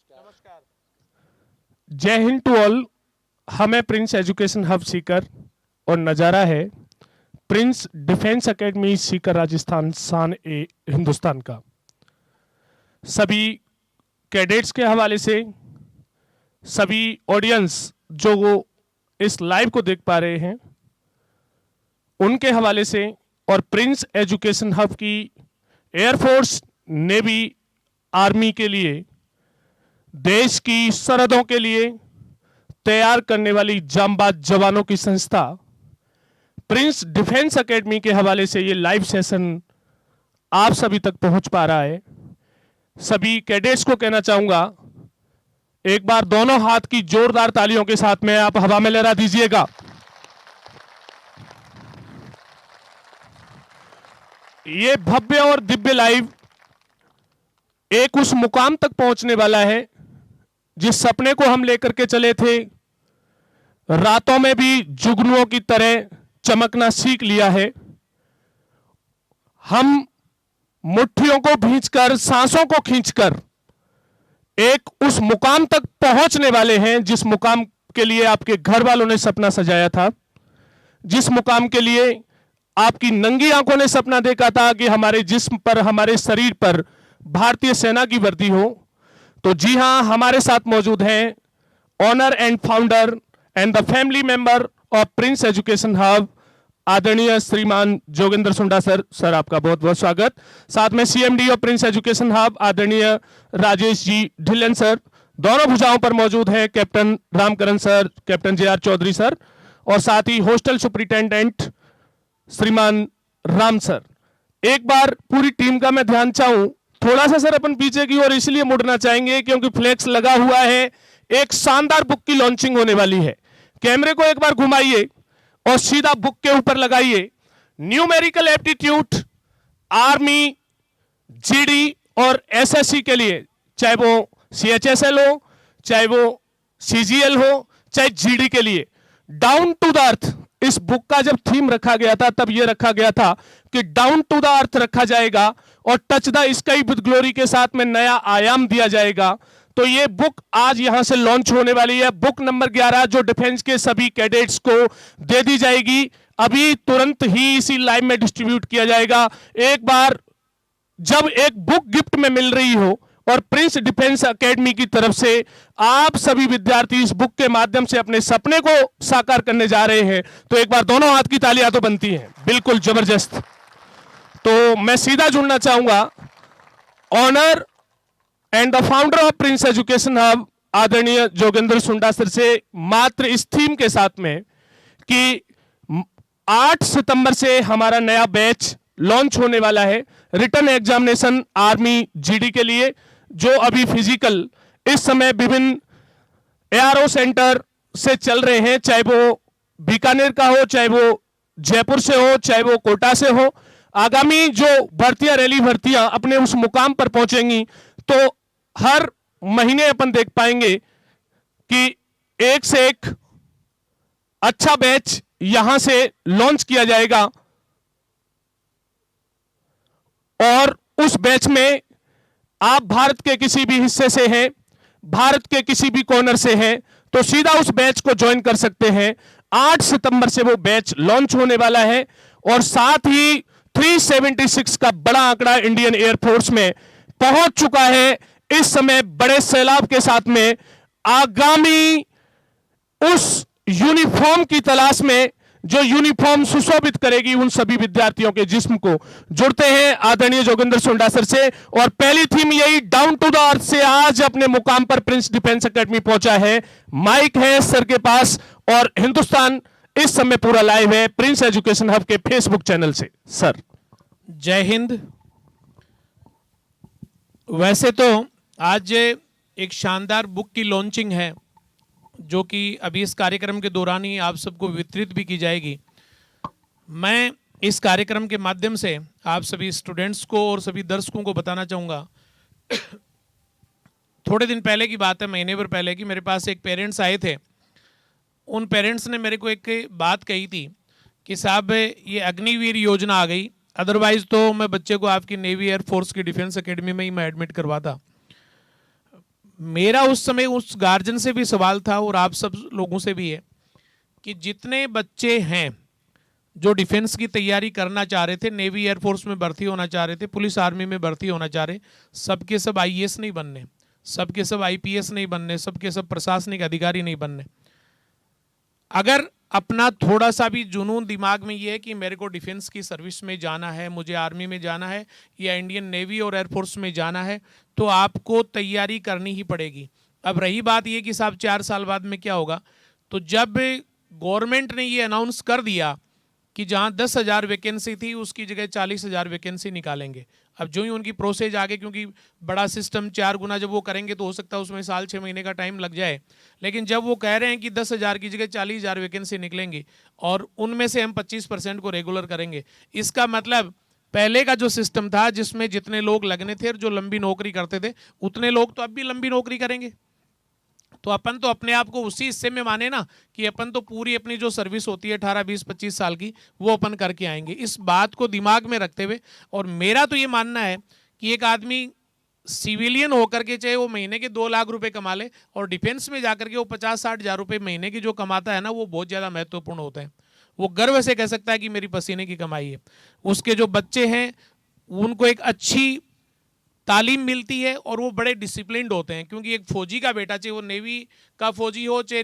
नमस्कार। जय Hind to all. हमें प्रिंस एजुकेशन हब सीकर और नज़ारा है Prince defence academy Sikar Rajasthan शान ए हिंदुस्तान का। सभी कैडेट्स के हवाले से, सभी ऑडियंस जो वो इस लाइव को देख पा रहे हैं उनके हवाले से, और प्रिंस एजुकेशन हब की एयरफोर्स, नेवी, आर्मी के लिए, देश की सरहदों के लिए तैयार करने वाली जांबाज जवानों की संस्था प्रिंस डिफेंस एकेडमी के हवाले से ये लाइव सेशन आप सभी तक पहुंच पा रहा है। सभी कैडेट्स को कहना चाहूंगा, एक बार दोनों हाथ की जोरदार तालियों के साथ में आप हवा में लहरा दीजिएगा। ये भव्य और दिव्य लाइव एक उस मुकाम तक पहुंचने वाला है जिस सपने को हम लेकर के चले थे, रातों में भी जुगनुओं की तरह चमकना सीख लिया है। हम मुट्ठियों को भींचकर, सांसों को खींचकर एक उस मुकाम तक पहुंचने वाले हैं जिस मुकाम के लिए आपके घर वालों ने सपना सजाया था, जिस मुकाम के लिए आपकी नंगी आंखों ने सपना देखा था कि हमारे जिस्म पर, हमारे शरीर पर भारतीय सेना की वर्दी हो। तो जी हां, हमारे साथ मौजूद हैं honour and founder and the family member of Prince Education Hub, आदरणीय श्रीमान जोगेंद्र सुंडा सर। सर आपका बहुत बहुत स्वागत। साथ में CMD of Prince Education Hub, आदरणीय राजेश जी ढिल्लन सर। दोनों भुजाओं पर मौजूद है captain Ramkaran sir, captain JR Chaudhary sir, और साथ ही हॉस्टल सुपरिटेंडेंट श्रीमान राम सर। एक बार पूरी टीम का मैं ध्यान चाहूं, थोड़ा सा सर अपन पीछे की ओर इसलिए मुड़ना चाहेंगे क्योंकि फ्लेक्स लगा हुआ है, एक शानदार बुक की लॉन्चिंग होने वाली है। कैमरे को एक बार घुमाइए और सीधा बुक के ऊपर लगाइए। न्यूमेरिकल एप्टीट्यूड आर्मी, जीडी और एसएससी के लिए, चाहे वो सीएचएसएल हो, चाहे वो सीजीएल हो, चाहे जीडी के लिए, डाउन टू द अर्थ। इस बुक का जब थीम रखा गया था तब यह रखा गया था कि डाउन टू द अर्थ रखा जाएगा और touch the sky with glory के साथ में नया आयाम दिया जाएगा। तो ये बुक आज यहां से लॉन्च होने वाली है, बुक नंबर 11, जो डिफेंस के सभी कैडेट्स को दे दी जाएगी। अभी तुरंत ही इसी लाइव में डिस्ट्रीब्यूट किया जाएगा। एक बार जब एक बुक गिफ्ट में मिल रही हो और प्रिंस डिफेंस एकेडमी की तरफ से आप सभी विद्यार्थी इस बुक के माध्यम से अपने सपने को साकार करने जा रहे हैं, तो एक बार दोनों हाथ की तालियां तो बनती हैं। बिल्कुल जबरदस्त। तो मैं सीधा जुड़ना चाहूंगा honour and the founder of Prince Education Hub, आदरणीय जोगेंद्र सुंडा सर से, मात्र इस थीम के साथ में कि 8 सितंबर से हमारा नया बैच लॉन्च होने वाला है, रिटन एग्जामिनेशन आर्मी जीडी के लिए, जो अभी फिजिकल इस समय विभिन्न एआरओ सेंटर से चल रहे हैं, चाहे वो बीकानेर का हो, चाहे वो जयपुर से हो, चाहे वो कोटा से हो। आगामी जो भर्तियां, रैली भर्तियां अपने उस मुकाम पर पहुंचेंगी तो हर महीने अपन देख पाएंगे कि एक से एक अच्छा बैच यहां से लॉन्च किया जाएगा, और उस बैच में आप भारत के किसी भी हिस्से से हैं, भारत के किसी भी कॉर्नर से हैं, तो सीधा उस बैच को ज्वाइन कर सकते हैं। 8 सितंबर से वो बैच लॉन्च होने वाला है, और साथ ही 376 का बड़ा आंकड़ा इंडियन एयरफोर्स में पहुंच चुका है। इस समय बड़े सैलाब के साथ में आगामी उस यूनिफॉर्म की तलाश में, जो यूनिफॉर्म सुशोभित करेगी उन सभी विद्यार्थियों के जिस्म को। जुड़ते हैं आदरणीय जोगेंद्र सुंडा सर से, और पहली थीम यही, डाउन टू द अर्थ से आज अपने मुकाम पर प्रिंस डिफेंस एकेडमी पहुंचा है। माइक है सर के पास, और हिंदुस्तान इस समय पूरा लाइव है प्रिंस एजुकेशन हब के फेसबुक चैनल से। सर जय हिंद। वैसे तो आज एक शानदार बुक की लॉन्चिंग है जो कि अभी इस कार्यक्रम के दौरान ही आप सबको वितरित भी की जाएगी। मैं इस कार्यक्रम के माध्यम से आप सभी स्टूडेंट्स को और सभी दर्शकों को बताना चाहूँगा, थोड़े दिन पहले की बात है, महीने भर पहले की, मेरे पास एक पेरेंट्स आए थे। उन पेरेंट्स ने मेरे को एक बात कही थी कि साहब ये अग्निवीर योजना आ गई, अदरवाइज तो मैं बच्चे को आपकी नेवी एयरफोर्स की डिफेंस एकेडमी में ही मैं एडमिट करवाता। मेरा उस समय उस गार्जियन से भी सवाल था और आप सब लोगों से भी है कि जितने बच्चे हैं जो डिफेंस की तैयारी करना चाह रहे थे, नेवी एयरफोर्स में भर्ती होना चाह रहे थे, पुलिस आर्मी में भर्ती होना चाह रहे, सबके सब आईएएस नहीं बनने, सबके सब आईपीएस नहीं बनने, सबके सब प्रशासनिक अधिकारी नहीं बनने। अगर अपना थोड़ा सा भी जुनून दिमाग में ये है कि मेरे को डिफेंस की सर्विस में जाना है, मुझे आर्मी में जाना है या इंडियन नेवी और एयरफोर्स में जाना है, तो आपको तैयारी करनी ही पड़ेगी। अब रही बात ये कि साहब 4 साल बाद में क्या होगा, तो जब गवर्नमेंट ने ये अनाउंस कर दिया कि जहां 10,000 वैकेंसी थी उसकी जगह 40,000 वैकेंसी निकालेंगे। अब जो ही उनकी प्रोसेस आगे, क्योंकि बड़ा सिस्टम 4 गुना जब वो करेंगे तो हो सकता है उसमें साल 6 महीने का टाइम लग जाए, लेकिन जब वो कह रहे हैं कि 10,000 की जगह 40,000 वैकेंसी निकलेंगी और उनमें से हम 25% को रेगुलर करेंगे, इसका मतलब पहले का जो सिस्टम था जिसमें जितने लोग लगने थे और जो लंबी नौकरी करते थे उतने लोग तो अब भी लंबी नौकरी करेंगे। तो अपन तो अपने आप को उसी हिस्से में माने ना कि अपन तो पूरी अपनी जो सर्विस होती है 18, 20, 25 साल की वो अपन करके आएंगे। इस बात को दिमाग में रखते हुए, और मेरा तो ये मानना है कि एक आदमी सिविलियन होकर के चाहे वो महीने के 2 लाख रुपए कमा ले और डिफेंस में जाकर के वो 50-60 हजार रुपए महीने की जो कमाता है ना, वो बहुत ज़्यादा महत्वपूर्ण होता है। वो गर्व से कह सकता है कि मेरी पसीने की कमाई है। उसके जो बच्चे हैं उनको एक अच्छी तालीम मिलती है और वो बड़े डिसिप्लिन्ड होते हैं, क्योंकि एक फौजी का बेटा, चाहे वो नेवी का फौजी हो, चाहे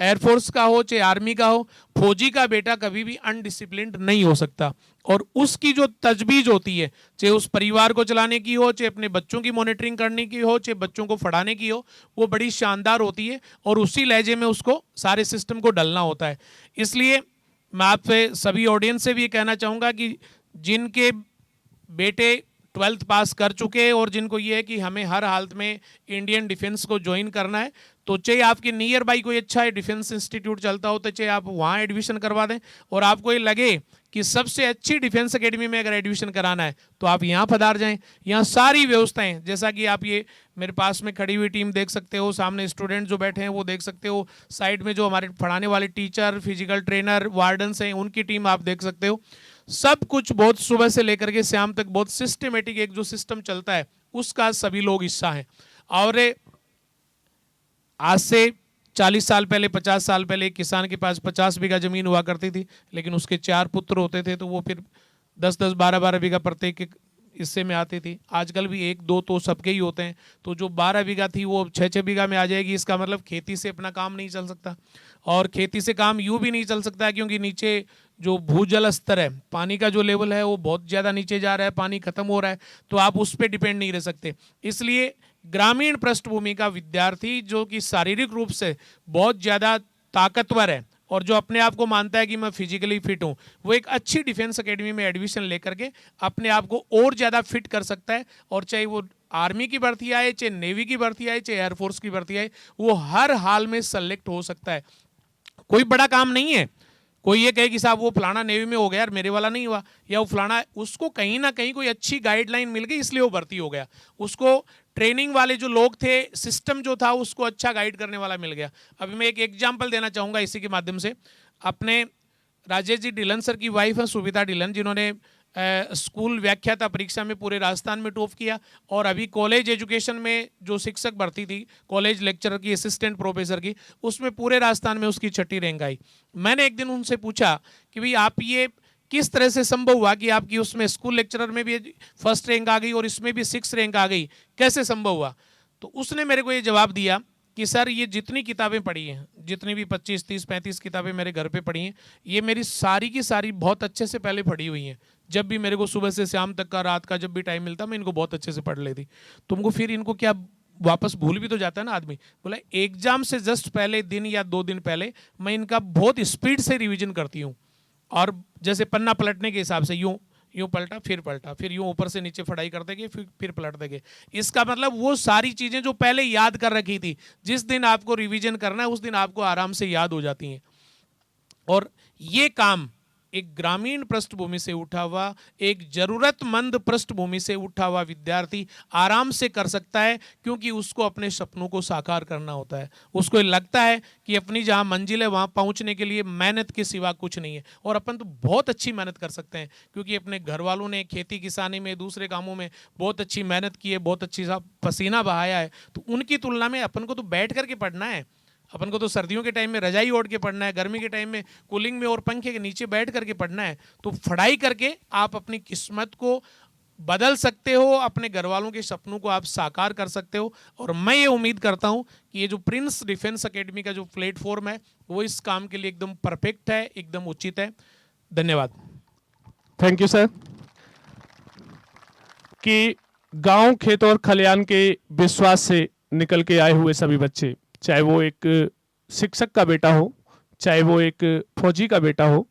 एयरफोर्स का हो, चाहे आर्मी का हो, फौजी का बेटा कभी भी अनडिसिप्लिन्ड नहीं हो सकता। और उसकी जो तजवीज़ होती है, चाहे उस परिवार को चलाने की हो, चाहे अपने बच्चों की मॉनिटरिंग करने की हो, चाहे बच्चों को पढ़ाने की हो, वो बड़ी शानदार होती है और उसी लहजे में उसको सारे सिस्टम को ढलना होता है। इसलिए मैं आपसे सभी ऑडियंस से भी ये कहना चाहूँगा कि जिनके बेटे 12th पास कर चुके हैं और जिनको ये है कि हमें हर हालत में इंडियन डिफेंस को ज्वाइन करना है, तो चाहे आपके नियर बाई कोई अच्छा है डिफेंस इंस्टीट्यूट चलता हो तो चाहे आप वहाँ एडमिशन करवा दें, और आपको ये लगे कि सबसे अच्छी डिफेंस एकेडमी में अगर एडमिशन कराना है तो आप यहाँ पधार जाएं। यहाँ सारी व्यवस्थाएं, जैसा कि आप ये मेरे पास में खड़ी हुई टीम देख सकते हो, सामने स्टूडेंट जो बैठे हैं वो देख सकते हो, साइड में जो हमारे पढ़ाने वाले टीचर, फिजिकल ट्रेनर, वार्डन्स हैं, उनकी टीम आप देख सकते हो। सब कुछ बहुत सुबह से लेकर के शाम तक बहुत सिस्टमेटिक एक जो सिस्टम चलता है उसका सभी लोग हिस्सा हैं। और आज से 40 साल पहले, 50 साल पहले एक किसान के पास 50 बीघा जमीन हुआ करती थी, लेकिन उसके 4 पुत्र होते थे तो वो फिर 10-10, 12-12 बीघा प्रत्येक हिस्से में आती थी। आजकल भी 1-2 तो सबके ही होते हैं, तो जो 12 बीघा थी वो 6-6 बीघा में आ जाएगी। इसका मतलब खेती से अपना काम नहीं चल सकता, और खेती से काम यूँ भी नहीं चल सकता है क्योंकि नीचे जो भूजल स्तर है, पानी का जो लेवल है वो बहुत ज़्यादा नीचे जा रहा है, पानी खत्म हो रहा है, तो आप उस पर डिपेंड नहीं रह सकते। इसलिए ग्रामीण पृष्ठभूमि का विद्यार्थी जो कि शारीरिक रूप से बहुत ज़्यादा ताकतवर है और जो अपने आप को मानता है कि मैं फिजिकली फिट हूँ, वो एक अच्छी डिफेंस एकेडमी में एडमिशन लेकर के अपने आप को और ज़्यादा फिट कर सकता है। और चाहे वो आर्मी की भर्ती आए, चाहे नेवी की भर्ती आए, चाहे एयरफोर्स की भर्ती आए, वो हर हाल में सेलेक्ट हो सकता है। कोई बड़ा काम नहीं है। कोई ये कहे कि साहब वो फलाना नेवी में हो गया यार, मेरे वाला नहीं हुआ, या वो फलाना, उसको कहीं ना कहीं कोई अच्छी गाइडलाइन मिल गई इसलिए वो भर्ती हो गया, उसको ट्रेनिंग वाले जो लोग थे, सिस्टम जो था उसको अच्छा गाइड करने वाला मिल गया। अभी मैं एक एग्जाम्पल देना चाहूँगा इसी के माध्यम से। अपने राजेश जी ढिलन सर की वाइफ है सुविधा ढिलन, जिन्होंने स्कूल व्याख्याता परीक्षा में पूरे राजस्थान में टॉप किया, और अभी कॉलेज एजुकेशन में जो शिक्षक भर्ती थी, कॉलेज लेक्चरर की, असिस्टेंट प्रोफेसर की, उसमें पूरे राजस्थान में उसकी 6ठी रैंक आई। मैंने एक दिन उनसे पूछा कि भाई आप ये किस तरह से संभव हुआ कि आपकी उसमें स्कूल लेक्चरर में भी 1st रैंक आ गई और इसमें भी 6th रैंक आ गई, कैसे संभव हुआ? तो उसने मेरे को ये जवाब दिया कि सर ये जितनी किताबें पढ़ी हैं, जितनी भी 25, 30, 35 किताबें मेरे घर पे पढ़ी हैं, ये मेरी सारी की सारी बहुत अच्छे से पहले पढ़ी हुई हैं। जब भी मेरे को सुबह से शाम तक का, रात का जब भी टाइम मिलता मैं इनको बहुत अच्छे से पढ़ लेती। तुमको फिर इनको क्या वापस भूल भी तो जाता है ना आदमी। बोला एग्जाम से जस्ट पहले दिन या 2 दिन पहले मैं इनका बहुत स्पीड से रिविजन करती हूँ, और जैसे पन्ना पलटने के हिसाब से यूँ यूँ पलटा, फिर यूँ ऊपर से नीचे पढ़ाई करते गए, फिर पलट देंगे। इसका मतलब वो सारी चीज़ें जो पहले याद कर रखी थी, जिस दिन आपको रिवीजन करना है उस दिन आपको आराम से याद हो जाती हैं। और ये काम एक ग्रामीण पृष्ठभूमि से उठा हुआ, एक जरूरतमंद पृष्ठभूमि से उठा हुआ विद्यार्थी आराम से कर सकता है, क्योंकि उसको अपने सपनों को साकार करना होता है। उसको लगता है कि अपनी जहां मंजिल है वहां पहुंचने के लिए मेहनत के सिवा कुछ नहीं है। और अपन तो बहुत अच्छी मेहनत कर सकते हैं, क्योंकि अपने घर वालों ने खेती किसानी में, दूसरे कामों में बहुत अच्छी मेहनत की है, बहुत अच्छी सा पसीना बहाया है। तो उनकी तुलना में अपन को तो बैठ करके पढ़ना है। अपन को तो सर्दियों के टाइम में रजाई ओढ़ के पढ़ना है, गर्मी के टाइम में कूलिंग में और पंखे के नीचे बैठ करके पढ़ना है। तो पढ़ाई करके आप अपनी किस्मत को बदल सकते हो, अपने घर वालों के सपनों को आप साकार कर सकते हो। और मैं ये उम्मीद करता हूं कि ये जो प्रिंस डिफेंस एकेडमी का जो प्लेटफॉर्म है वो इस काम के लिए एकदम परफेक्ट है, एकदम उचित है। धन्यवाद। Thank you sir. कि गांव, खेत और खलियान के विश्वास से निकल के आए हुए सभी बच्चे, चाहे वो एक शिक्षक का बेटा हो, चाहे वो एक फौजी का बेटा हो,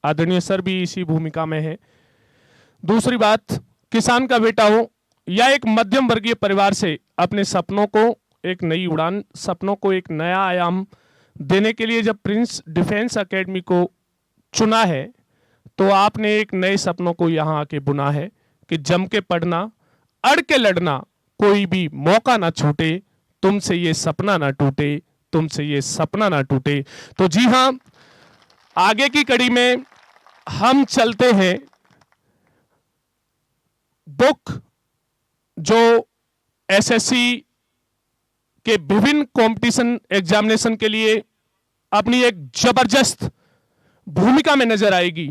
आदरणीय सर भी इसी भूमिका में है। दूसरी बात, किसान का बेटा हो या एक मध्यम वर्गीय परिवार से अपने सपनों को एक नई उड़ान, सपनों को एक नया आयाम देने के लिए जब प्रिंस डिफेंस एकेडमी को चुना है, तो आपने एक नए सपनों को यहाँ आके बुना है कि जम के पढ़ना, अड़ के लड़ना, कोई भी मौका ना छूटे, तुमसे ये सपना ना टूटे, तुमसे ये सपना ना टूटे। तो जी हां, आगे की कड़ी में हम चलते हैं। बुक जो एसएससी के विभिन्न कंपटीशन एग्जामिनेशन के लिए अपनी एक जबरदस्त भूमिका में नजर आएगी,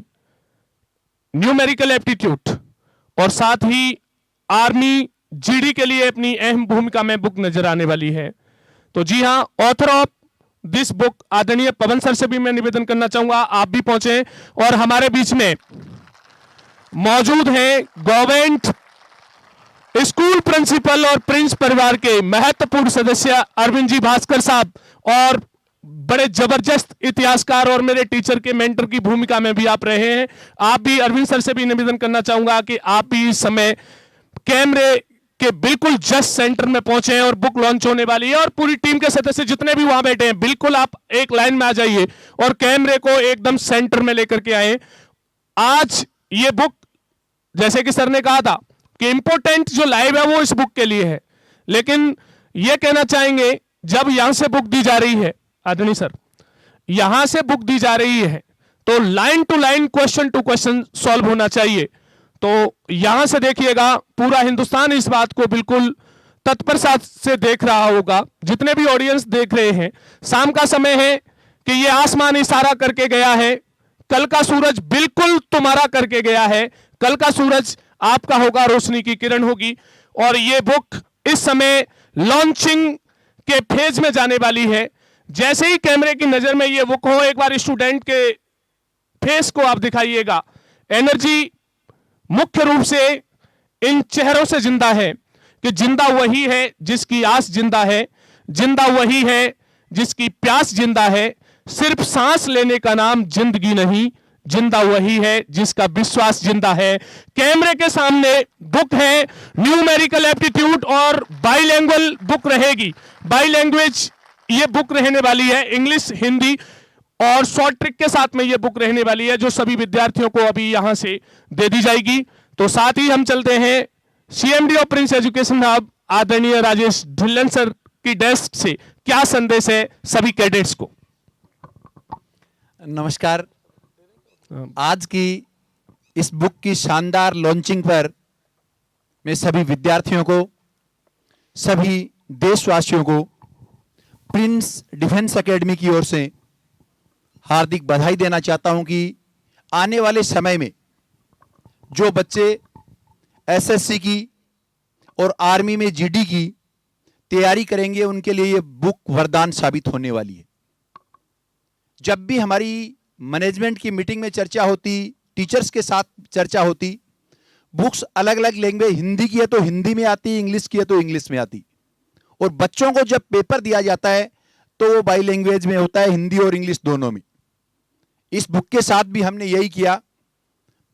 न्यूमेरिकल एप्टीट्यूड, और साथ ही आर्मी जीडी के लिए अपनी अहम भूमिका में बुक नजर आने वाली है। तो जी हां, ऑथर ऑफ दिस बुक आदरणीय पवन सर से भी मैं निवेदन करना चाहूंगा आप भी पहुंचे, और हमारे बीच में मौजूद हैं गवर्नमेंट स्कूल प्रिंसिपल और प्रिंस परिवार के महत्वपूर्ण सदस्य अरविंद जी भास्कर साहब, और बड़े जबरदस्त इतिहासकार और मेरे टीचर के मेंटर की भूमिका में भी आप रहे हैं। आप भी, अरविंद सर से भी निवेदन करना चाहूंगा कि आप भी इस समय कैमरे के बिल्कुल जस्ट सेंटर में पहुंचे हैं और बुक लॉन्च होने वाली है। और पूरी टीम के सदस्य जितने भी वहां बैठे हैं, बिल्कुल आप एक लाइन में आ जाइए और कैमरे को एकदम सेंटर में लेकर के आए। आज ये बुक, जैसे कि सर ने कहा था कि इंपोर्टेंट जो लाइव है वो इस बुक के लिए है, लेकिन ये कहना चाहेंगे जब यहां से बुक दी जा रही है, आदरणीय सर, यहां से बुक दी जा रही है तो line to line, question to question solve होना चाहिए। तो यहां से देखिएगा, पूरा हिंदुस्तान इस बात को बिल्कुल तत्परता से देख रहा होगा, जितने भी ऑडियंस देख रहे हैं। शाम का समय है कि ये आसमान इशारा करके गया है, कल का सूरज बिल्कुल तुम्हारा करके गया है, कल का सूरज आपका होगा, रोशनी की किरण होगी। और ये बुक इस समय लॉन्चिंग के फेज में जाने वाली है। जैसे ही कैमरे की नजर में ये बुक हो, एक बार स्टूडेंट के फेस को आप दिखाइएगा। एनर्जी मुख्य रूप से इन चेहरों से जिंदा है कि जिंदा वही है जिसकी आस जिंदा है, जिंदा वही है जिसकी प्यास जिंदा है, सिर्फ सांस लेने का नाम जिंदगी नहीं, जिंदा वही है जिसका विश्वास जिंदा है। कैमरे के सामने बुक है न्यूमेरिकल एप्टीट्यूड, और बाईलैंग्वेज बुक रहेगी। बाईलैंग्वेज ये बुक रहने वाली है, इंग्लिश, हिंदी और शॉर्ट ट्रिक के साथ में ये बुक रहने वाली है, जो सभी विद्यार्थियों को अभी यहां से दे दी जाएगी। तो साथ ही हम चलते हैं CMD of Prince Education Hub आदरणीय राजेश ढिल्लन सर की डेस्क से क्या संदेश है सभी कैडेट्स को। नमस्कार। आज की इस बुक की शानदार लॉन्चिंग पर मैं सभी विद्यार्थियों को, सभी देशवासियों को प्रिंस डिफेंस एकेडमी की ओर से हार्दिक बधाई देना चाहता हूं कि आने वाले समय में जो बच्चे एसएससी की और आर्मी में जीडी की तैयारी करेंगे, उनके लिए ये बुक वरदान साबित होने वाली है। जब भी हमारी मैनेजमेंट की मीटिंग में चर्चा होती, टीचर्स के साथ चर्चा होती, बुक्स अलग अलग लैंग्वेज, हिंदी की है तो हिंदी में आती, इंग्लिश की है तो इंग्लिश में आती, और बच्चों को जब पेपर दिया जाता है तो वो बाई लैंग्वेज में होता है, हिंदी और इंग्लिश दोनों में। इस बुक के साथ भी हमने यही किया।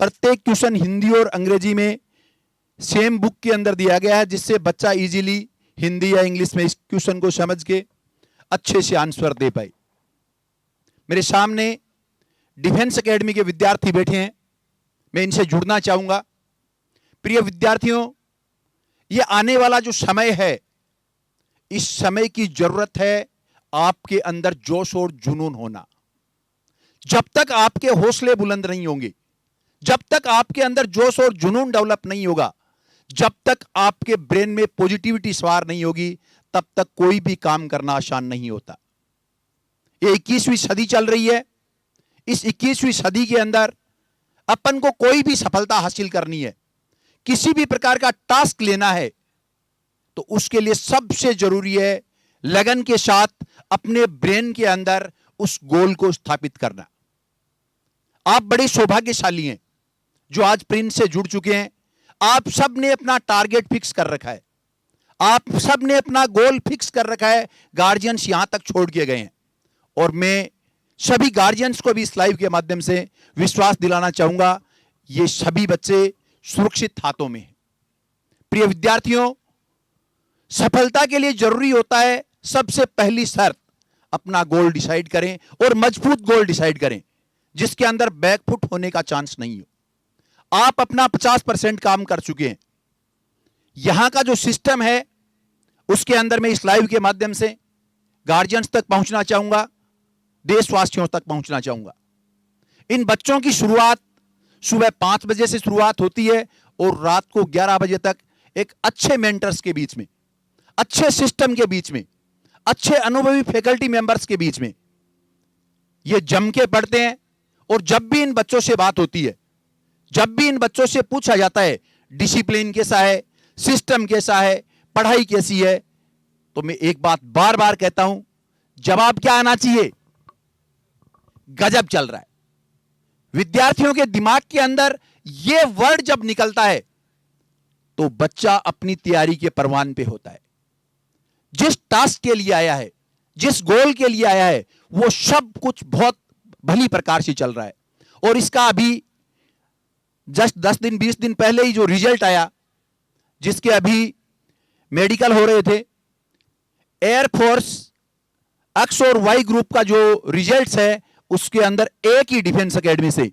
प्रत्येक क्वेश्चन हिंदी और अंग्रेजी में सेम बुक के अंदर दिया गया है, जिससे बच्चा इजीली हिंदी या इंग्लिश में इस क्वेश्चन को समझ के अच्छे से आंसर दे पाए। मेरे सामने डिफेंस एकेडमी के विद्यार्थी बैठे हैं, मैं इनसे जुड़ना चाहूंगा। प्रिय विद्यार्थियों, ये आने वाला जो समय है, इस समय की जरूरत है आपके अंदर जोश और जुनून होना। जब तक आपके हौसले बुलंद नहीं होंगे, जब तक आपके अंदर जोश और जुनून डेवलप नहीं होगा, जब तक आपके ब्रेन में पॉजिटिविटी सवार नहीं होगी, तब तक कोई भी काम करना आसान नहीं होता। ये 21वीं सदी चल रही है। इस 21वीं सदी के अंदर अपन को कोई भी सफलता हासिल करनी है, किसी भी प्रकार का टास्क लेना है, तो उसके लिए सबसे जरूरी है लगन के साथ अपने ब्रेन के अंदर उस गोल को स्थापित करना। आप बड़े सौभाग्यशाली हैं जो आज प्रिंस से जुड़ चुके हैं। आप सब ने अपना टारगेट फिक्स कर रखा है, आप सब ने अपना गोल फिक्स कर रखा है। गार्जियंस यहां तक छोड़ के गए हैं, और मैं सभी गार्जियंस को भी इस लाइव के माध्यम से विश्वास दिलाना चाहूंगा, ये सभी बच्चे सुरक्षित हाथों में हैं। प्रिय विद्यार्थियों, सफलता के लिए जरूरी होता है सबसे पहली शर्त, अपना गोल डिसाइड करें, और मजबूत गोल डिसाइड करें जिसके अंदर बैकफुट होने का चांस नहीं हो। आप अपना 50% काम कर चुके हैं। यहां का जो सिस्टम है उसके अंदर मैं इस लाइव के माध्यम से गार्जियंस तक पहुंचना चाहूंगा, देशवासियों तक पहुंचना चाहूंगा। इन बच्चों की शुरुआत सुबह 5 बजे से शुरुआत होती है और रात को 11 बजे तक एक अच्छे मेंटर्स के बीच में, अच्छे सिस्टम के बीच में, अच्छे अनुभवी फैकल्टी मेंबर्स के बीच में ये जम के पढ़ते हैं। और जब भी इन बच्चों से बात होती है, जब भी इन बच्चों से पूछा जाता है डिसिप्लिन कैसा है, सिस्टम कैसा है, पढ़ाई कैसी है, तो मैं एक बात बार बार कहता हूं, जवाब क्या आना चाहिए? गजब चल रहा है। विद्यार्थियों के दिमाग के अंदर यह वर्ड जब निकलता है तो बच्चा अपनी तैयारी के परवान पे होता है। जिस टास्क के लिए आया है, जिस गोल के लिए आया है, वो सब कुछ बहुत भली प्रकार से चल रहा है। और इसका अभी जस्ट 10 दिन 20 दिन पहले ही जो रिजल्ट आया, जिसके अभी मेडिकल हो रहे थे, एयरफोर्स एक्स और वाई ग्रुप का जो रिजल्ट्स है, उसके अंदर एक ही डिफेंस एकेडमी से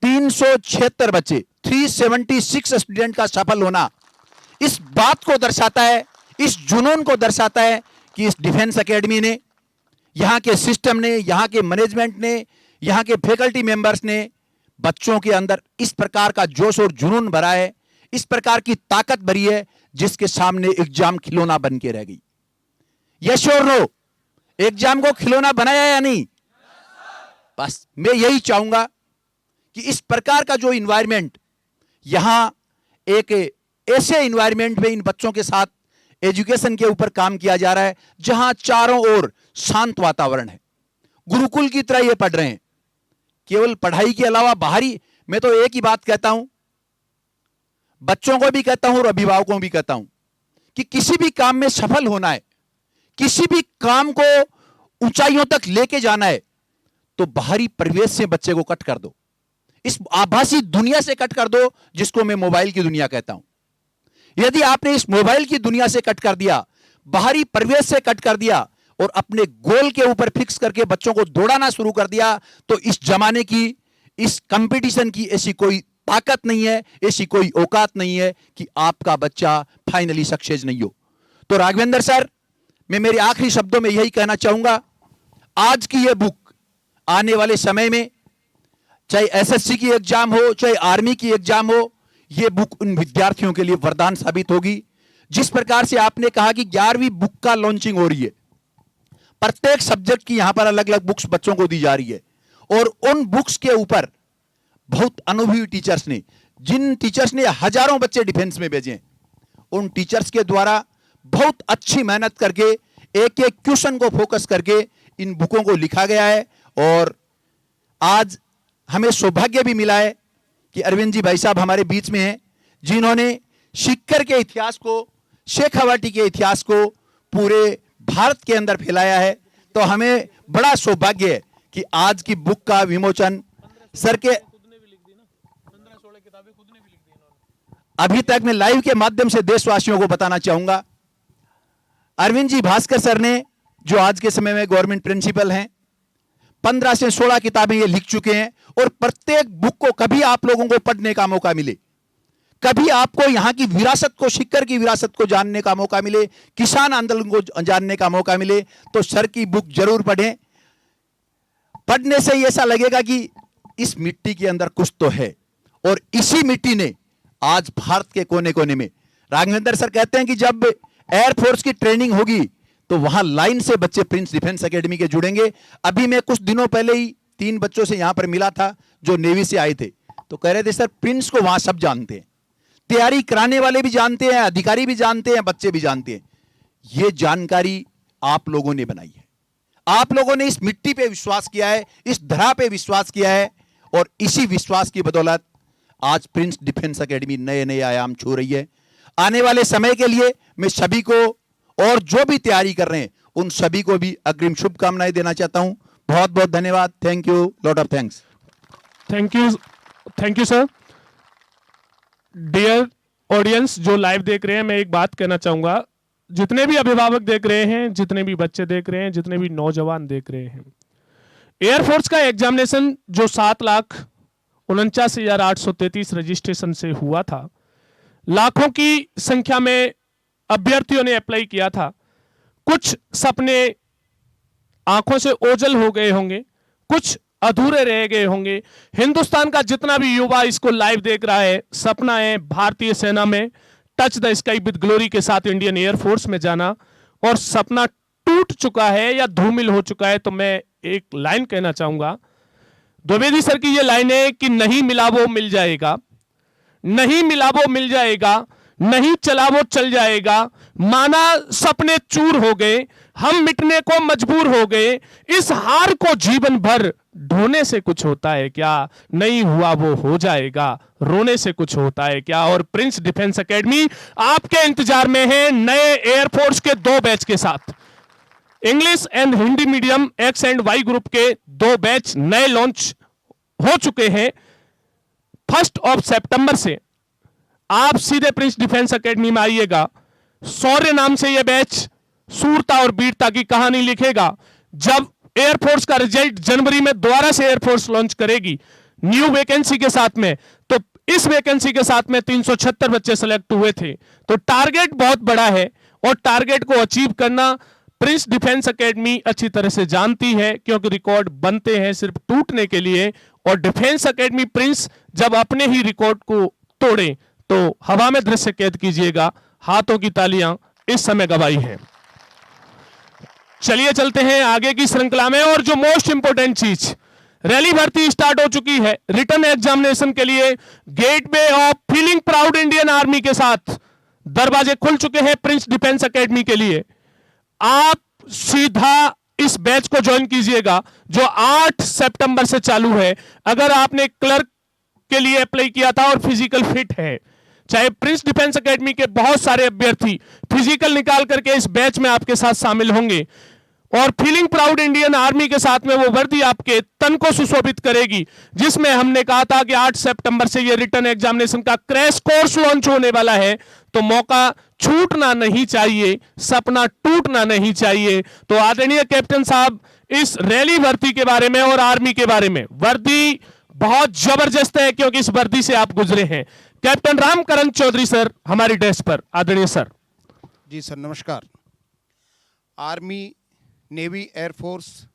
376 बच्चे, 376 स्टूडेंट का सफल होना इस बात को दर्शाता है, इस जुनून को दर्शाता है कि इस डिफेंस एकेडमी ने, यहां के सिस्टम ने, यहां के मैनेजमेंट ने, यहां के फैकल्टी मेंबर्स ने बच्चों के अंदर इस प्रकार का जोश और जुनून भरा है, इस प्रकार की ताकत भरी है, जिसके सामने एग्जाम खिलौना बन के रह गई। यस और नो? एग्जाम को खिलौना बनाया या नहीं? बस मैं यही चाहूंगा कि इस प्रकार का जो इन्वायरमेंट, यहां एक ऐसे इन्वायरमेंट में इन बच्चों के साथ एजुकेशन के ऊपर काम किया जा रहा है जहां चारों ओर शांत वातावरण है, गुरुकुल की तरह ये पढ़ रहे हैं। केवल पढ़ाई के अलावा बाहरी, मैं तो एक ही बात कहता हूं, बच्चों को भी कहता हूं और अभिभावकों को भी कहता हूं कि किसी भी काम में सफल होना है, किसी भी काम को ऊंचाइयों तक लेके जाना है, तो बाहरी परिवेश से बच्चे को कट कर दो, इस आभासी दुनिया से कट कर दो जिसको मैं मोबाइल की दुनिया कहता हूं। यदि आपने इस मोबाइल की दुनिया से कट कर दिया, बाहरी परिवेश से कट कर दिया और अपने गोल के ऊपर फिक्स करके बच्चों को दौड़ाना शुरू कर दिया, तो इस जमाने की, इस कंपटीशन की ऐसी कोई ताकत नहीं है, ऐसी कोई औकात नहीं है कि आपका बच्चा फाइनली सक्सेस नहीं हो। तो राघवेंद्र सर, मैं मेरे आखिरी शब्दों में यही कहना चाहूंगा, आज की यह बुक आने वाले समय में, चाहे एसएससी की एग्जाम हो, चाहे आर्मी की एग्जाम हो, यह बुक उन विद्यार्थियों के लिए वरदान साबित होगी। जिस प्रकार से आपने कहा कि 11वीं बुक का लॉन्चिंग हो रही है, प्रत्येक सब्जेक्ट की यहां पर अलग अलग बुक्स बच्चों को दी जा रही है, और उन बुक्स के ऊपर बहुत अनुभवी टीचर्स ने, जिन टीचर्स ने हजारों बच्चे डिफेंस में भेजे, उन टीचर्स के द्वारा बहुत अच्छी मेहनत करके एक एक क्वेश्चन को फोकस करके इन बुकों को लिखा गया है। और आज हमें सौभाग्य भी मिला है कि अरविंद जी भाई साहब हमारे बीच में हैं, जिन्होंने सीकर के इतिहास को, शेखावाटी के इतिहास को पूरे भारत के अंदर फैलाया है। तो हमें बड़ा सौभाग्य है कि आज की बुक का विमोचन सर के, अभी तक मैं लाइव के माध्यम से देशवासियों को बताना चाहूंगा, अरविंद जी भास्कर सर ने, जो आज के समय में गवर्नमेंट प्रिंसिपल हैं, 15 से 16 किताबें ये लिख चुके हैं और प्रत्येक बुक को कभी आप लोगों को पढ़ने का मौका मिले, कभी आपको यहां की विरासत को, सिक्कर की विरासत को जानने का मौका मिले, किसान आंदोलन को जानने का मौका मिले, तो सर की बुक जरूर पढ़ें। पढ़ने से ऐसा लगेगा कि इस मिट्टी के अंदर कुछ तो है, और इसी मिट्टी ने आज भारत के कोने कोने में, राघवेंद्र सर कहते हैं कि जब एयरफोर्स की ट्रेनिंग होगी तो वहां लाइन से बच्चे प्रिंस डिफेंस एकेडमी के जुड़ेंगे। अभी मैं कुछ दिनों पहले ही 3 बच्चों से यहां पर मिला था जो नेवी से आए थे, तो कह रहे थे सर प्रिंस को वहां सब जानते हैं, तैयारी कराने वाले भी जानते हैं, अधिकारी भी जानते हैं, बच्चे भी जानते हैं। यह जानकारी आप लोगों ने बनाई है, आप लोगों ने इस मिट्टी पे विश्वास किया है, इस धरा पे विश्वास किया है, और इसी विश्वास की बदौलत आज प्रिंस डिफेंस एकेडमी नए नए आयाम छू रही है। आने वाले समय के लिए मैं सभी को, और जो भी तैयारी कर रहे हैं उन सभी को भी अग्रिम शुभकामनाएं देना चाहता हूं। बहुत बहुत धन्यवाद। Thank you, lot of thanks. Thank you sir. Dear audience जो लाइव देख रहे हैं, मैं एक बात कहना चाहूंगा, जितने भी अभिभावक देख रहे हैं, जितने भी बच्चे देख रहे हैं, जितने भी नौजवान देख रहे हैं, एयरफोर्स का एग्जामिनेशन जो 7,49,833 रजिस्ट्रेशन से हुआ था, लाखों की संख्या में अभ्यर्थियों ने अप्लाई किया था। कुछ सपने आंखों से ओझल हो गए होंगे, कुछ अधूरे रह गए होंगे। हिंदुस्तान का जितना भी युवा इसको लाइव देख रहा है, सपना है भारतीय सेना में touch the sky with glory के साथ इंडियन एयरफोर्स में जाना, और सपना टूट चुका है या धूमिल हो चुका है। तो मैं एक लाइन कहना चाहूंगा, द्विवेदी सर की ये लाइन है कि नहीं मिला वो मिल जाएगा, नहीं मिला वो मिल जाएगा, नहीं चला वो चल जाएगा। माना सपने चूर हो गए, हम मिटने को मजबूर हो गए, इस हार को जीवन भर ढोने से कुछ होता है क्या, नहीं हुआ वो हो जाएगा, रोने से कुछ होता है क्या। और प्रिंस डिफेंस एकेडमी आपके इंतजार में है नए एयरफोर्स के 2 बैच के साथ। English and Hindi medium X and Y group के 2 बैच नए लॉन्च हो चुके हैं। 1 सितंबर से आप सीधे प्रिंस डिफेंस एकेडमी में आइएगा। शौर्य नाम से यह बैच सूरता और वीरता की कहानी लिखेगा। जब एयरफोर्स का रिजल्ट जनवरी में दोबारा से एयरफोर्स लॉन्च करेगी न्यू वैकेंसी के साथ में, तो इस वैकेंसी के साथ में 376 बच्चे सेलेक्ट हुए थे। तो टारगेट बहुत बड़ा है, और टारगेट को अचीव करना प्रिंस डिफेंस एकेडमी अच्छी तरह से जानती है, क्योंकि रिकॉर्ड बनते हैं सिर्फ टूटने के लिए। और डिफेंस एकेडमी प्रिंस जब अपने ही रिकॉर्ड को तोड़े तो हवा में दृश्य कैद कीजिएगा, हाथों की तालियां इस समय गवाही है। चलिए चलते हैं आगे की श्रृंखला में। और जो मोस्ट इंपोर्टेंट चीज, रैली भर्ती स्टार्ट हो चुकी है। रिटर्न एग्जामिनेशन के लिए gateway of feeling proud Indian army के साथ दरवाजे खुल चुके हैं प्रिंस डिफेंस एकेडमी के लिए। आप सीधा इस बैच को ज्वाइन कीजिएगा जो 8 सितंबर से चालू है। अगर आपने क्लर्क के लिए अप्लाई किया था और फिजिकल फिट है, चाहे प्रिंस डिफेंस एकेडमी के बहुत सारे अभ्यर्थी फिजिकल निकाल करके इस बैच में आपके साथ शामिल होंगे, और फीलिंग प्राउड इंडियन आर्मी के साथ में वो वर्दी आपके तन को सुशोभित करेगी, जिसमें हमने कहा था कि 8 सितंबर से ये रिटर्न एग्जामिनेशन का क्रैश कोर्स लॉन्च होने वाला है। तो मौका छूटना नहीं चाहिए, सपना टूटना नहीं चाहिए। तो आदरणीय कैप्टन साहब, इस रैली भर्ती के बारे में और आर्मी के बारे में, वर्दी बहुत जबरदस्त है क्योंकि इस वर्दी से आप गुजरे हैं। कैप्टन रामकरण चौधरी सर हमारी डेस्क पर। आदरणीय सर। जी सर, नमस्कार। आर्मी, नेवी, एयरफोर्स,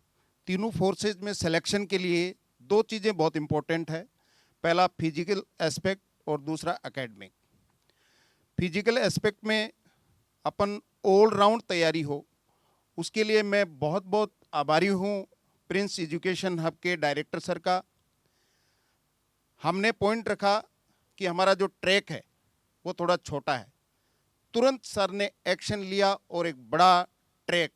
तीनों फोर्सेज में सिलेक्शन के लिए 2 चीज़ें बहुत इंपॉर्टेंट है। पहला फिजिकल एस्पेक्ट और दूसरा एकेडमिक। फिजिकल एस्पेक्ट में अपन ऑल राउंड तैयारी हो, उसके लिए मैं बहुत बहुत आभारी हूँ प्रिंस एजुकेशन हब के डायरेक्टर सर का। हमने पॉइंट रखा कि हमारा जो ट्रैक है वो थोड़ा छोटा है, तुरंत सर ने एक्शन लिया और एक बड़ा ट्रैक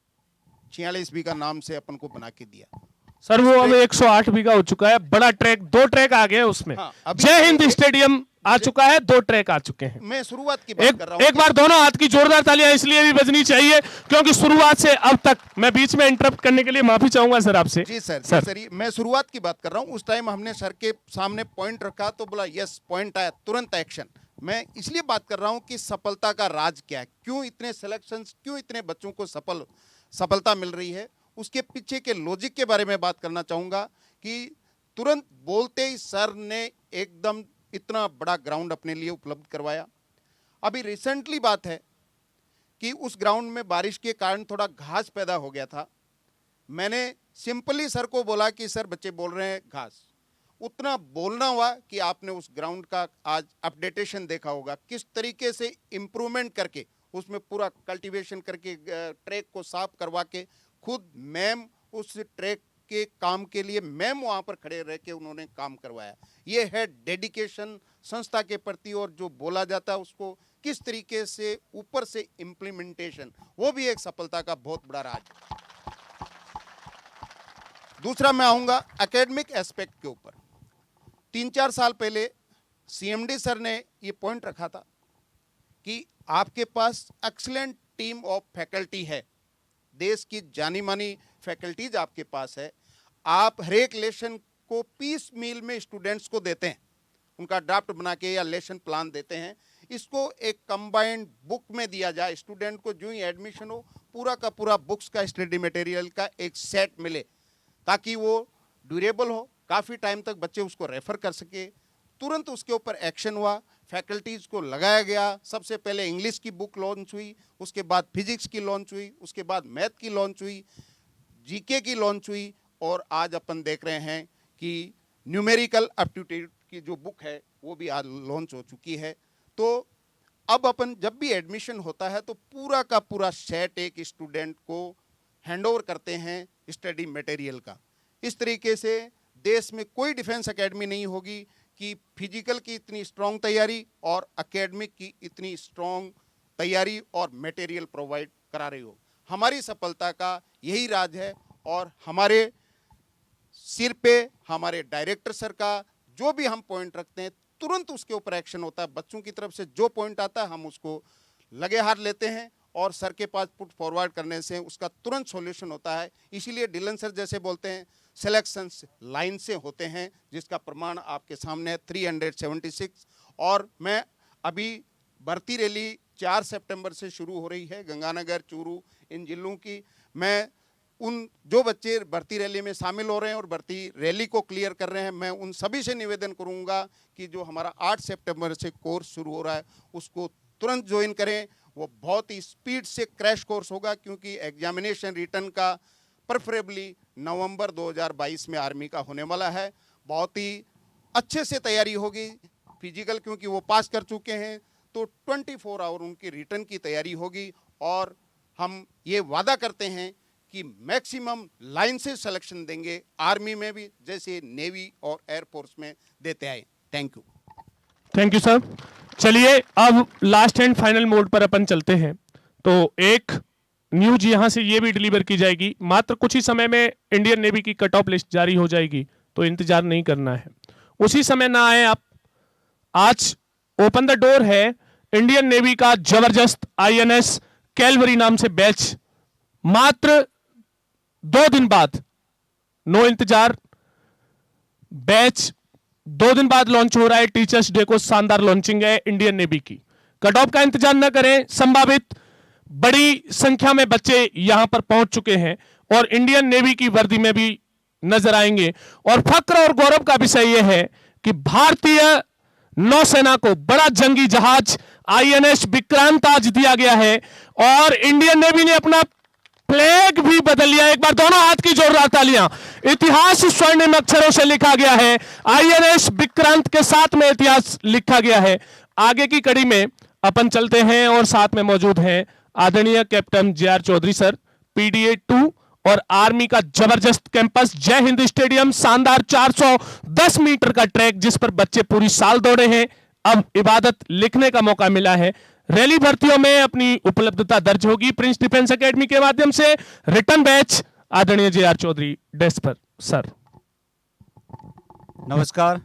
46 बीघा नाम से अपन को बना के दिया। सर वो अब 108 बीघा हो चुका है, बड़ा ट्रैक, 2 ट्रैक आ गए उसमें। हाँ, जय हिंद स्टेडियम आ चुका है, 2 ट्रैक आ चुके हैं। मैं शुरुआत की बात कर रहा हूं। एक बार दोनों हाथ की जोरदार तालियां इसलिए भी बजनी चाहिए क्योंकि शुरुआत से अब तक, मैं बीच में इंटरप्ट करने के लिए माफी चाहूंगा सर आपसे। जी सर, मैं शुरुआत की बात कर रहा हूं। उस टाइम हमने सर के सामने पॉइंट रखा तो बोला यस, पॉइंट आया, तुरंत एक्शन। मैं इसलिए बात कर रहा हूं कि सफलता का राज क्या है, क्यों इतने सिलेक्शंस, क्यों इतने बच्चों को सफलता मिल रही है, उसके पीछे के लॉजिक के बारे में बात करना चाहूँगा कि तुरंत बोलते ही सर ने एकदम इतना बड़ा ग्राउंड अपने लिए उपलब्ध करवाया। अभी रिसेंटली बात है कि उस ग्राउंड में बारिश के कारण थोड़ा घास पैदा हो गया था। मैंने सिंपली सर को बोला कि सर बच्चे बोल रहे हैं घास, उतना बोलना हुआ कि आपने उस ग्राउंड का आज अपडेटेशन देखा होगा, किस तरीके से इम्प्रूवमेंट करके उसमें पूरा कल्टीवेशन करके ट्रैक को साफ करवा के खुद मैम उस ट्रैक के काम के लिए मैम वहाँ पर खड़े रह के उन्होंने काम करवाया। ये है डेडिकेशन संस्था के प्रति, और जो बोला जाता है उसको किस तरीके से ऊपर से इम्प्लीमेंटेशन, वो भी एक सफलता का बहुत बड़ा राज। दूसरा मैं आऊँगा एकेडमिक एस्पेक्ट के ऊपर। 3-4 साल पहले सीएमडी सर ने ये पॉइंट रखा था कि आपके पास एक्सीलेंट टीम ऑफ फैकल्टी है, देश की जानी मानी फैकल्टीज आपके पास है। आप हर एक लेसन को पीस मील में स्टूडेंट्स को देते हैं, उनका ड्राफ्ट बना के या लेसन प्लान देते हैं। इसको एक कंबाइंड बुक में दिया जाए, स्टूडेंट को जो ही एडमिशन हो पूरा का पूरा बुक्स का स्टडी मटेरियल का एक सेट मिले, ताकि वो ड्यूरेबल हो, काफ़ी टाइम तक बच्चे उसको रेफर कर सके। तुरंत उसके ऊपर एक्शन हुआ, फैकल्टीज़ को लगाया गया। सबसे पहले इंग्लिश की बुक लॉन्च हुई, उसके बाद फिजिक्स की लॉन्च हुई, उसके बाद मैथ की लॉन्च हुई, जीके की लॉन्च हुई, और आज अपन देख रहे हैं कि न्यूमेरिकल एप्टीट्यूड की जो बुक है वो भी आज लॉन्च हो चुकी है। तो अब अपन जब भी एडमिशन होता है तो पूरा का पूरा सेट एक स्टूडेंट को हैंडओवर करते हैं स्टडी मटेरियल का। इस तरीके से देश में कोई डिफेंस एकेडमी नहीं होगी कि फिजिकल की इतनी स्ट्रॉन्ग तैयारी और एकेडमिक की इतनी स्ट्रॉन्ग तैयारी और मटेरियल प्रोवाइड करा रही हो। हमारी सफलता का यही राज है, और हमारे सिर पे हमारे डायरेक्टर सर का जो भी हम पॉइंट रखते हैं तुरंत उसके ऊपर एक्शन होता है। बच्चों की तरफ से जो पॉइंट आता है हम उसको लगे हाथ लेते हैं और सर के पास पुट फॉरवर्ड करने से उसका तुरंत सॉल्यूशन होता है। इसीलिए डिलन सर जैसे बोलते हैं सिलेक्शंस लाइन से होते हैं, जिसका प्रमाण आपके सामने है 376। और मैं अभी भर्ती रैली 4 सितंबर से शुरू हो रही है गंगानगर, चूरू, इन जिलों की। मैं उन जो बच्चे भर्ती रैली में शामिल हो रहे हैं और भर्ती रैली को क्लियर कर रहे हैं, मैं उन सभी से निवेदन करूंगा कि जो हमारा 8 सितंबर से कोर्स शुरू हो रहा है उसको तुरंत ज्वाइन करें। वो बहुत ही स्पीड से क्रैश कोर्स होगा, क्योंकि एग्जामिनेशन रिटर्न का प्रेफरेबली नवंबर 2022 में आर्मी का होने वाला है। बहुत ही अच्छे से तैयारी होगी। फिजिकल क्योंकि वो पास कर चुके हैं, तो 24 आवर उनकी रिटर्न की तैयारी होगी। और हम ये वादा करते हैं कि मैक्सिमम लाइन से सिलेक्शन देंगे, आर्मी में भी जैसे नेवी और एयरफोर्स में देते आए। Thank you. Thank you sir. चलिए अब लास्ट एंड फाइनल मोड पर अपन चलते हैं। तो एक न्यूज यहां से ये भी डिलीवर की जाएगी, मात्र कुछ ही समय में इंडियन नेवी की कट ऑफ लिस्ट जारी हो जाएगी, तो इंतजार नहीं करना है। उसी समय ना आए आप। आज ओपन द डोर है इंडियन नेवी का जबरदस्त INS कैलवरी नाम से बैच। मात्र 2 दिन बाद, नो इंतजार, बैच 2 दिन बाद लॉन्च हो रहा है। टीचर्स डे को शानदार लॉन्चिंग है इंडियन नेवी की। कट ऑफ का इंतजार न करें, संभावित बड़ी संख्या में बच्चे यहां पर पहुंच चुके हैं और इंडियन नेवी की वर्दी में भी नजर आएंगे। और फक्र और गौरव का विषय यह है कि भारतीय नौसेना को बड़ा जंगी जहाज INS विक्रांत आज दिया गया है और इंडियन नेवी ने अपना फ्लैग भी बदल लिया। एक बार दोनों हाथ की जोरदार तालियां। इतिहास स्वर्णिम अक्षरों से लिखा गया है। INS विक्रांत के साथ में इतिहास लिखा गया है। आगे की कड़ी में अपन चलते हैं और साथ में मौजूद हैं आदरणीय captain JR Chaudhary sir, PDA 2 और आर्मी का जबरदस्त कैंपस जय हिंद स्टेडियम, शानदार 410 मीटर का ट्रैक जिस पर बच्चे पूरी साल दौड़े हैं। अब इबादत लिखने का मौका मिला है। रैली भर्तियों में अपनी उपलब्धता दर्ज होगी प्रिंस डिफेंस एकेडमी के माध्यम से। रिटर्न बैच आदरणीय JR चौधरी डेस्क पर। सर नमस्कार।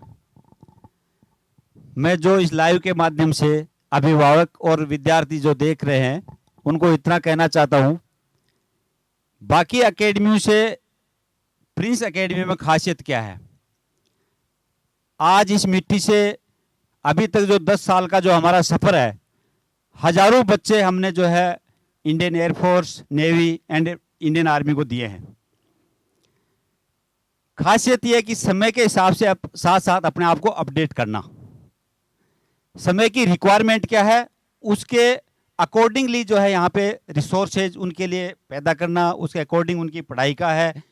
मैं जो इस लाइव के माध्यम से अभिभावक और विद्यार्थी जो देख रहे हैं उनको इतना कहना चाहता हूं, बाकी एकेडमियों से प्रिंस एकेडमी में खासियत क्या है। आज इस मिट्टी से अभी तक जो 10 साल का जो हमारा सफ़र है, हजारों बच्चे हमने जो है Indian air force, navy and Indian army को दिए हैं। खासियत यह है कि समय के हिसाब से साथ साथ अपने आप को अपडेट करना, समय की रिक्वायरमेंट क्या है उसके अकॉर्डिंगली जो है यहाँ पे रिसोर्सेज उनके लिए पैदा करना, उसके अकॉर्डिंग उनकी पढ़ाई का है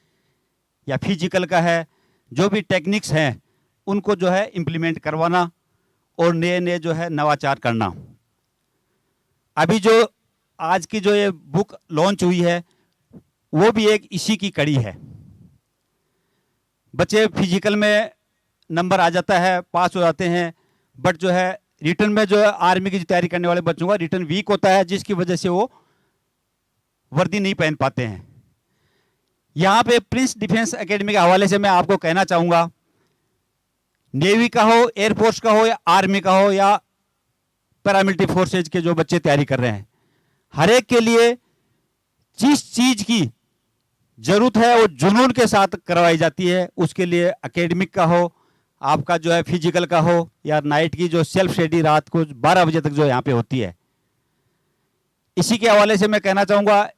या फिजिकल का है, जो भी टेक्निक्स हैं उनको जो है इम्प्लीमेंट करवाना और नए नए जो है नवाचार करना। अभी जो आज की जो ये बुक लॉन्च हुई है वो भी एक इसी की कड़ी है। बच्चे फिजिकल में नंबर आ जाता है, पास हो जाते हैं, बट जो है रिटर्न में जो है आर्मी की तैयारी करने वाले बच्चों का रिटर्न वीक होता है, जिसकी वजह से वो वर्दी नहीं पहन पाते हैं। यहाँ पे प्रिंस डिफेंस एकेडमी के हवाले से मैं आपको कहना चाहूँगा, नेवी का हो, एयरफोर्स का हो या आर्मी का हो या पैरामिलिट्री फोर्सेज के जो बच्चे तैयारी कर रहे हैं, हर एक के लिए जिस चीज की जरूरत है वो जुनून के साथ करवाई जाती है। उसके लिए एकेडमिक का हो, आपका जो है फिजिकल का हो या नाइट की जो सेल्फ स्टडी रात को 12 बजे तक जो यहाँ पे होती है। इसी के हवाले से मैं कहना चाहूँगा,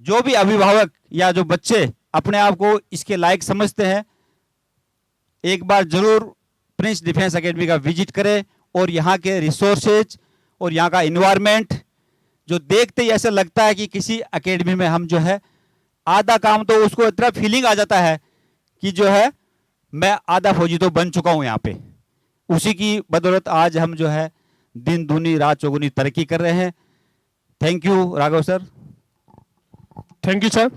जो भी अभिभावक या जो बच्चे अपने आप को इसके लायक समझते हैं, एक बार जरूर प्रिंस डिफेंस एकेडमी का विजिट करें और यहाँ के रिसोर्सेज और यहाँ का इन्वायरमेंट जो देखते ही ऐसा लगता है कि किसी एकेडमी में हम जो है आधा काम तो उसको इतना फीलिंग आ जाता है कि जो है मैं आधा फौजी तो बन चुका हूँ यहाँ पे। उसी की बदौलत आज हम जो है दिन दूनी रात चौगुनी तरक्की कर रहे हैं। Thank you Raghav sir. Thank you sir.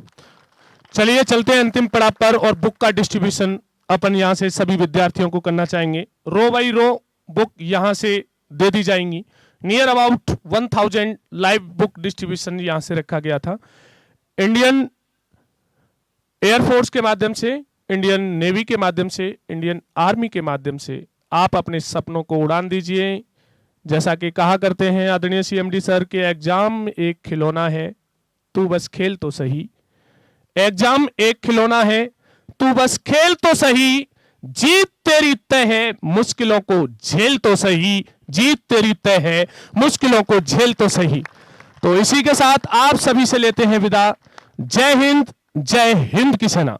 चलिए चलते हैं अंतिम पड़ाव पर और बुक का डिस्ट्रीब्यूशन अपन यहाँ से सभी विद्यार्थियों को करना चाहेंगे। रो बाई रो बुक यहाँ से दे दी जाएंगी। Near about 1000 live book distribution यहाँ से रखा गया था। इंडियन एयरफोर्स के माध्यम से, इंडियन नेवी के माध्यम से, इंडियन आर्मी के माध्यम से आप अपने सपनों को उड़ान दीजिए। जैसा कि कहा करते हैं आदरणीय सीएमडी सर के, एग्जाम एक खिलौना है, तू बस खेल तो सही। एग्जाम एक खिलौना है, तू बस खेल तो सही। जीत तेरी तय है, मुश्किलों को झेल तो सही। जीत तेरी तय है, मुश्किलों को झेल तो सही। तो इसी के साथ आप सभी से लेते हैं विदा। जय हिंद की सेना।